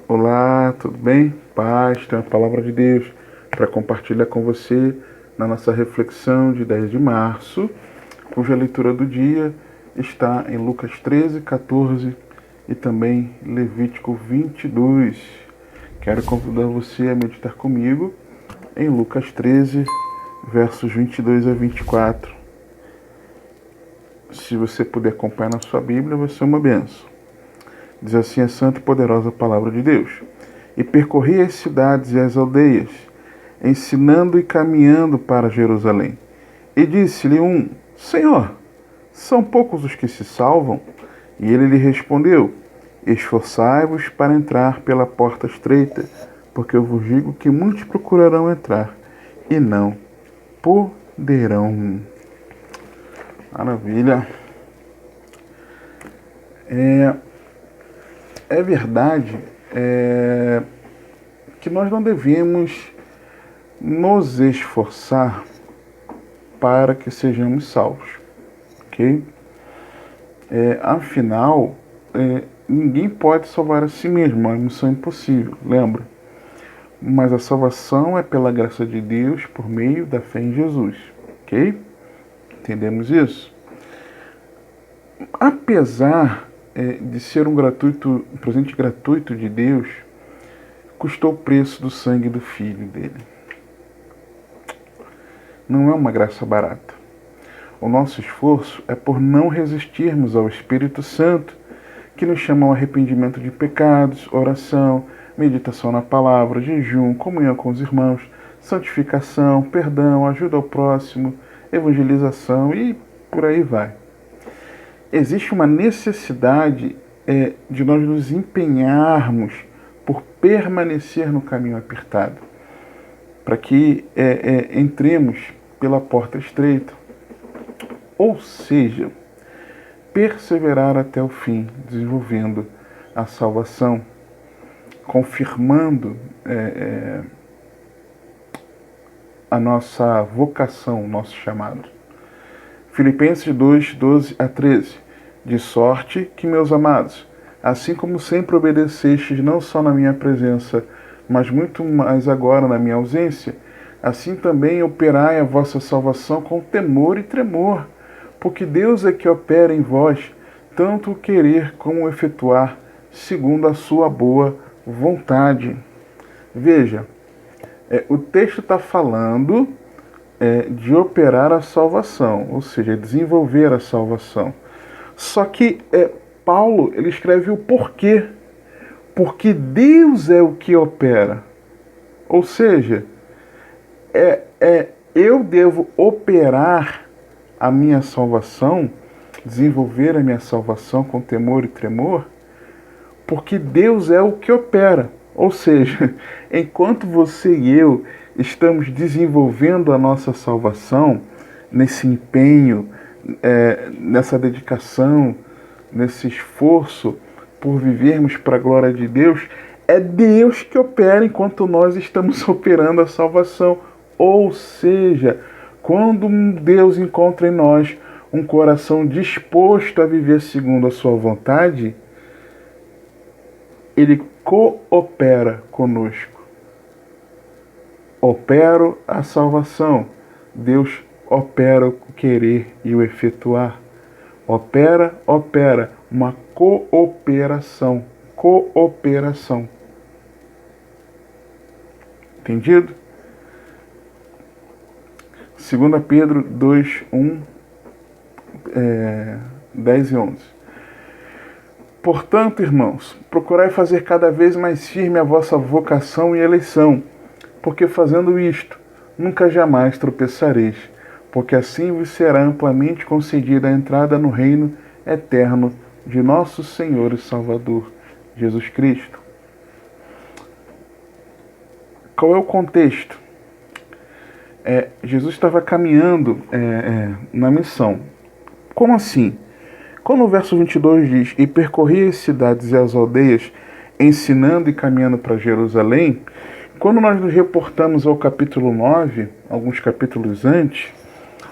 Olá, tudo bem? Paz, tem a palavra de Deus para compartilhar com você na nossa reflexão de 10 de março, cuja leitura do dia está em Lucas 13, 14 e também Levítico 22. Quero convidar você a meditar comigo em Lucas 13, versos 22 a 24. Se você puder acompanhar na sua Bíblia, vai ser uma benção. Diz assim a santa e poderosa palavra de Deus. E percorri as cidades e as aldeias, ensinando e caminhando para Jerusalém. E disse-lhe um: Senhor, são poucos os que se salvam? E ele lhe respondeu: Esforçai-vos para entrar pela porta estreita, porque eu vos digo que muitos procurarão entrar e não poderão. Maravilha. É verdade que nós não devemos nos esforçar para que sejamos salvos, ok? Afinal, ninguém pode salvar a si mesmo, é uma missão impossível, lembra? Mas a salvação é pela graça de Deus por meio da fé em Jesus, ok? Entendemos isso? Apesar de ser um presente gratuito de Deus, custou o preço do sangue do Filho dele. Não é uma graça barata. O nosso esforço é por não resistirmos ao Espírito Santo, que nos chama ao arrependimento de pecados, oração, meditação na palavra, jejum, comunhão com os irmãos, santificação, perdão, ajuda ao próximo, evangelização e por aí vai. Existe uma necessidade de nós nos empenharmos por permanecer no caminho apertado, para que entremos pela porta estreita. Ou seja, perseverar até o fim, desenvolvendo a salvação, confirmando a nossa vocação, o nosso chamado. Filipenses 2, 12 a 13. De sorte que, meus amados, assim como sempre obedecestes não só na minha presença, mas muito mais agora na minha ausência, assim também operai a vossa salvação com temor e tremor, porque Deus é que opera em vós, tanto o querer como o efetuar, segundo a sua boa vontade. Veja, o texto está falando de operar a salvação, ou seja, desenvolver a salvação. Só que Paulo ele escreve o porquê. Porque Deus é o que opera. Ou seja, eu devo operar a minha salvação, desenvolver a minha salvação com temor e tremor, porque Deus é o que opera. Ou seja, enquanto você e eu estamos desenvolvendo a nossa salvação, nesse empenho, nessa dedicação, nesse esforço por vivermos para a glória de Deus, é Deus que opera enquanto nós estamos operando a salvação. Ou seja, quando Deus encontra em nós um coração disposto a viver segundo a sua vontade, Ele coopera conosco. Opero a salvação. Deus opera o querer e o efetuar. Opera. Uma cooperação. Cooperação. Entendido? 2 Pedro 2, 1, 10 e 11. Portanto, irmãos, procurai fazer cada vez mais firme a vossa vocação e eleição, porque fazendo isto, nunca jamais tropeçareis, porque assim vos será amplamente concedida a entrada no reino eterno de nosso Senhor e Salvador, Jesus Cristo. Qual é o contexto? Jesus estava caminhando na missão. Como assim? Quando o verso 22 diz: E percorri as cidades e as aldeias, ensinando e caminhando para Jerusalém, quando nós nos reportamos ao capítulo 9, alguns capítulos antes,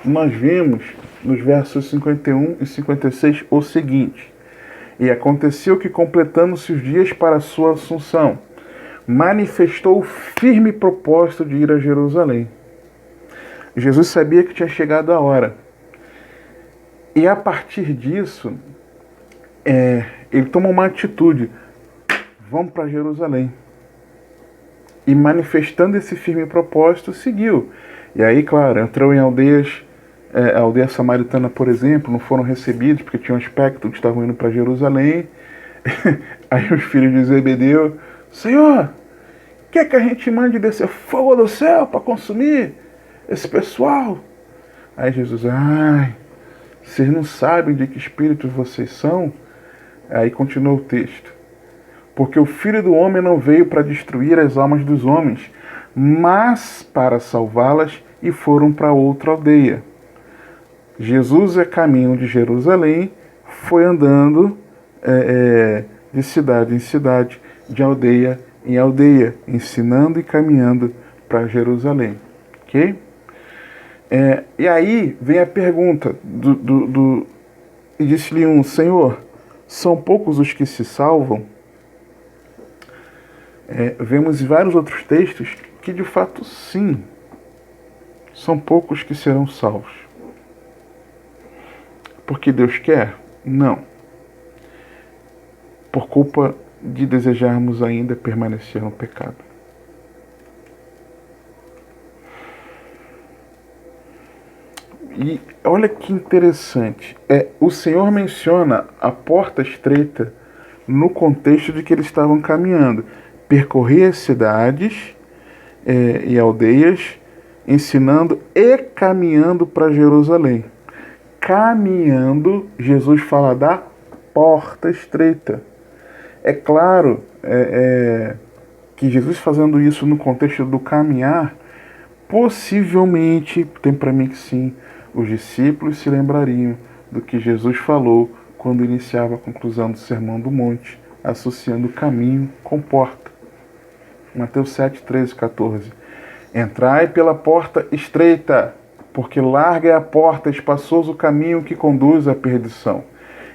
nós vemos nos versos 51 e 56 o seguinte: E aconteceu que, completando-se os dias para a sua assunção, manifestou o firme propósito de ir a Jerusalém. Jesus sabia que tinha chegado a hora. E a partir disso, ele toma uma atitude. Vamos para Jerusalém. E manifestando esse firme propósito, seguiu. E aí, claro, entrou em aldeias, a aldeia samaritana, por exemplo, não foram recebidos porque tinham um aspecto de estavam indo para Jerusalém. Aí os filhos de Zebedeu, Senhor, quer que a gente mande descer fogo do céu para consumir esse pessoal? Aí Jesus, vocês não sabem de que espírito vocês são? Aí continua o texto. Porque o Filho do Homem não veio para destruir as almas dos homens, mas para salvá-las, e foram para outra aldeia. Jesus, caminho de Jerusalém, foi andando de cidade em cidade, de aldeia em aldeia, ensinando e caminhando para Jerusalém. Ok? E aí vem a pergunta e disse-lhe um: Senhor, são poucos os que se salvam? Vemos em vários outros textos que de fato sim, são poucos que serão salvos. Porque Deus quer? Não. Por culpa de desejarmos ainda permanecer no pecado. E olha que interessante, o Senhor menciona a porta estreita no contexto de que eles estavam caminhando. Percorrer as cidades e aldeias, ensinando e caminhando para Jerusalém. Caminhando, Jesus fala da porta estreita. É claro que Jesus fazendo isso no contexto do caminhar, possivelmente, tem para mim que sim, os discípulos se lembrariam do que Jesus falou quando iniciava a conclusão do Sermão do Monte, associando caminho com porta. Mateus 7, 13, 14. Entrai pela porta estreita, porque larga é a porta, espaçoso o caminho que conduz à perdição.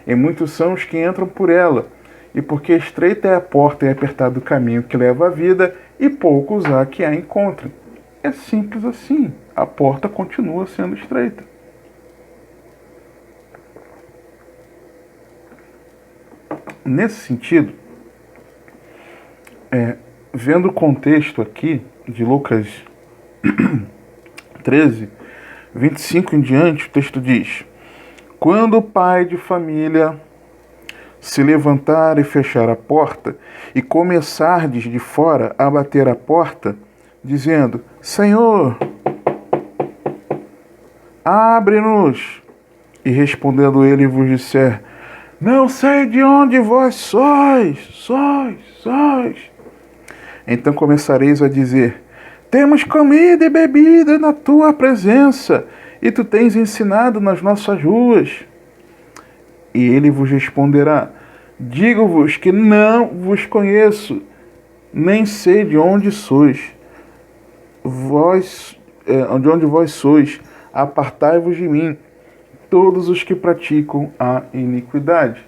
E muitos são os que entram por ela. E porque estreita é a porta e apertado o caminho que leva à vida, e poucos há que a encontrem. É simples assim. A porta continua sendo estreita. Nesse sentido, vendo o contexto aqui de Lucas 13, 25 em diante, o texto diz: quando o pai de família se levantar e fechar a porta, e começardes de fora a bater a porta, dizendo: Senhor, abre-nos. E respondendo ele vos disser: não sei de onde vós sois. Então começareis a dizer: temos comida e bebida na tua presença, e tu tens ensinado nas nossas ruas. E ele vos responderá: digo-vos que não vos conheço, nem sei de onde sois. De onde vós sois, apartai-vos de mim, todos os que praticam a iniquidade.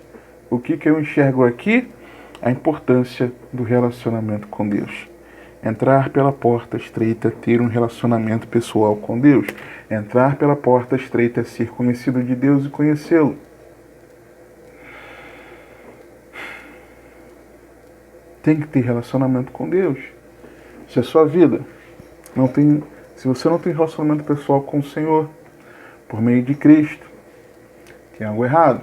O que eu enxergo aqui? A importância do relacionamento com Deus. Entrar pela porta estreita, ter um relacionamento pessoal com Deus. Entrar pela porta estreita, ser conhecido de Deus e conhecê-lo. Tem que ter relacionamento com Deus. Se a sua vida se você não tem relacionamento pessoal com o Senhor, por meio de Cristo, tem algo errado.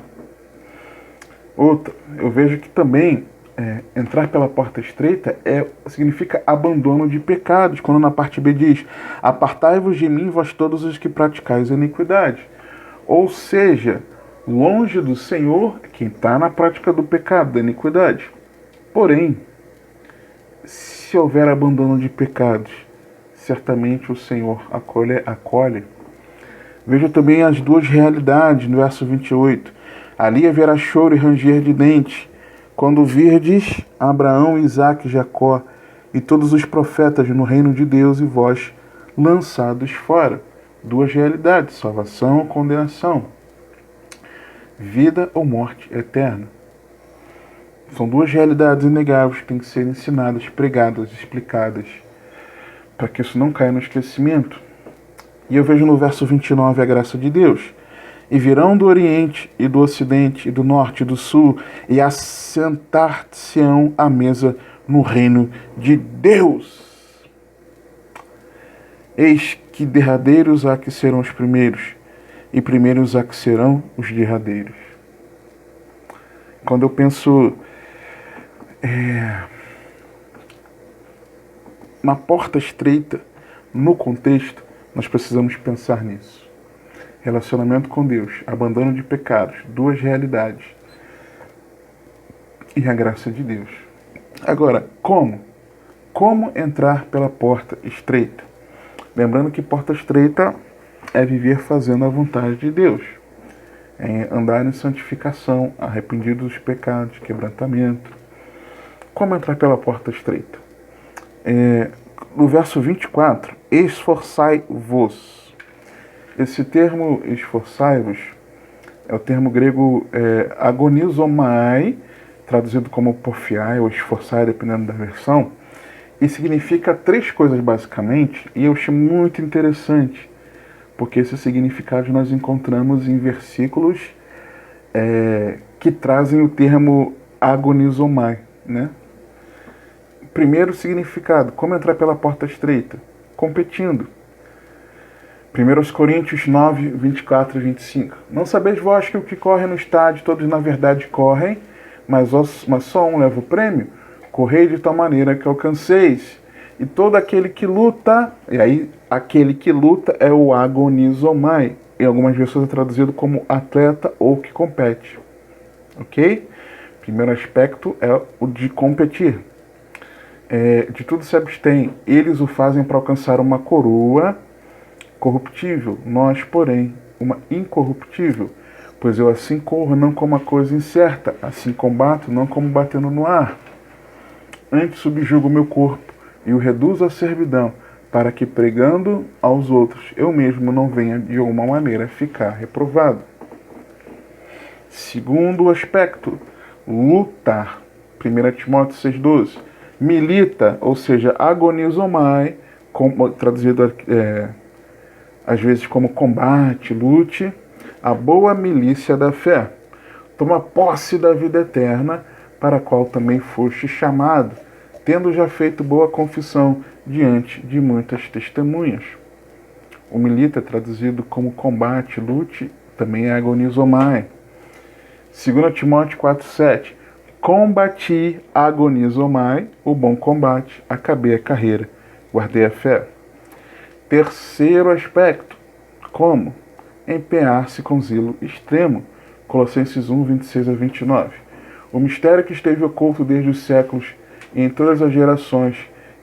Outra, eu vejo que também entrar pela porta estreita significa abandono de pecados, quando na parte B diz: apartai-vos de mim, vós todos os que praticais a iniquidade. Ou seja, longe do Senhor quem está na prática do pecado, da iniquidade. Porém, se houver abandono de pecados, certamente o Senhor acolhe. Veja também as duas realidades no verso 28. Ali haverá choro e ranger de dentes, quando virdes Abraão, Isaque e Jacó e todos os profetas no reino de Deus e vós lançados fora. Duas realidades: salvação ou condenação, vida ou morte eterna. São duas realidades inegáveis que têm que ser ensinadas, pregadas, explicadas, para que isso não caia no esquecimento. E eu vejo no verso 29 a graça de Deus. E virão do Oriente, e do Ocidente, e do Norte, e do Sul, e assentar-se-ão à mesa no reino de Deus. Eis que derradeiros há que serão os primeiros, e primeiros há que serão os derradeiros. Quando eu penso na porta estreita, no contexto, nós precisamos pensar nisso. Relacionamento com Deus, abandono de pecados, duas realidades e a graça de Deus. Agora, como? Como entrar pela porta estreita? Lembrando que porta estreita é viver fazendo a vontade de Deus, é andar em santificação, arrependido dos pecados, quebrantamento. Como entrar pela porta estreita? No verso 24, esforçai-vos. Esse termo esforçai-vos é o termo grego agonizomai, traduzido como porfiai ou esforçai, dependendo da versão, e significa três coisas basicamente, e eu achei muito interessante, porque esses significados nós encontramos em versículos que trazem o termo agonizomai, né? Primeiro significado, como entrar pela porta estreita? Competindo. 1 Coríntios 9, 24 e 25. Não sabeis vós que o que corre no estádio, todos na verdade correm, mas só um leva o prêmio? Correi de tal maneira que alcanceis. E todo aquele que luta, e aí aquele que luta é o agonizomai. Em algumas versões é traduzido como atleta ou que compete. Ok? Primeiro aspecto é o de competir. De tudo se abstém. Eles o fazem para alcançar uma coroa corruptível, nós, porém, uma incorruptível. Pois eu assim corro, não como uma coisa incerta, assim combato, não como batendo no ar. Antes subjugo o meu corpo e o reduzo à servidão, para que, pregando aos outros, eu mesmo não venha de alguma maneira ficar reprovado. Segundo aspecto, lutar. 1 Timóteo 6,12. Milita, ou seja, agonizomai, traduzido às vezes como combate, lute, a boa milícia da fé. Toma posse da vida eterna, para a qual também foste chamado, tendo já feito boa confissão diante de muitas testemunhas. O milita, traduzido como combate, lute, também é agonizomai. 2 Timóteo 4,7. Combati, agonizomai, o bom combate, acabei a carreira, guardei a fé. Terceiro aspecto, como? Empenhar-se com zelo extremo. Colossenses 1, 26 a 29. O mistério que esteve oculto desde os séculos e em todas as gerações,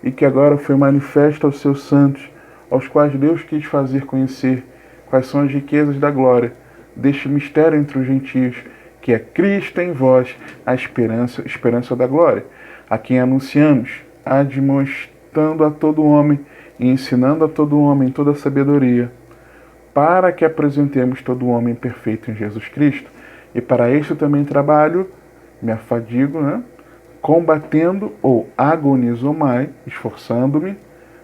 e que agora foi manifesto aos seus santos, aos quais Deus quis fazer conhecer quais são as riquezas da glória deste mistério entre os gentios, que é Cristo em vós, a esperança da glória, a quem anunciamos, admoestando a todo homem e ensinando a todo homem toda a sabedoria, para que apresentemos todo homem perfeito em Jesus Cristo. E para isso também trabalho, me afadigo, né? Combatendo ou agonizomai, esforçando-me,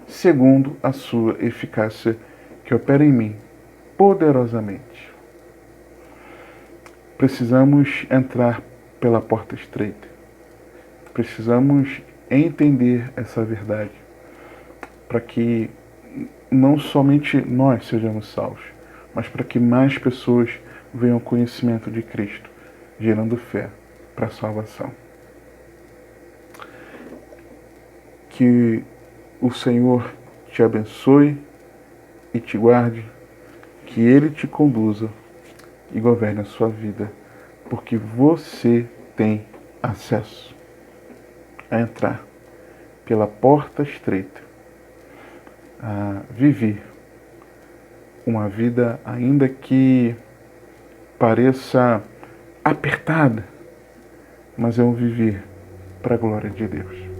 segundo a sua eficácia que opera em mim poderosamente. Precisamos entrar pela porta estreita. Precisamos entender essa verdade, para que não somente nós sejamos salvos, mas para que mais pessoas venham ao conhecimento de Cristo, gerando fé para a salvação. Que o Senhor te abençoe e te guarde, que Ele te conduza e governe a sua vida, porque você tem acesso a entrar pela porta estreita, a viver uma vida ainda que pareça apertada, mas é um viver para a glória de Deus.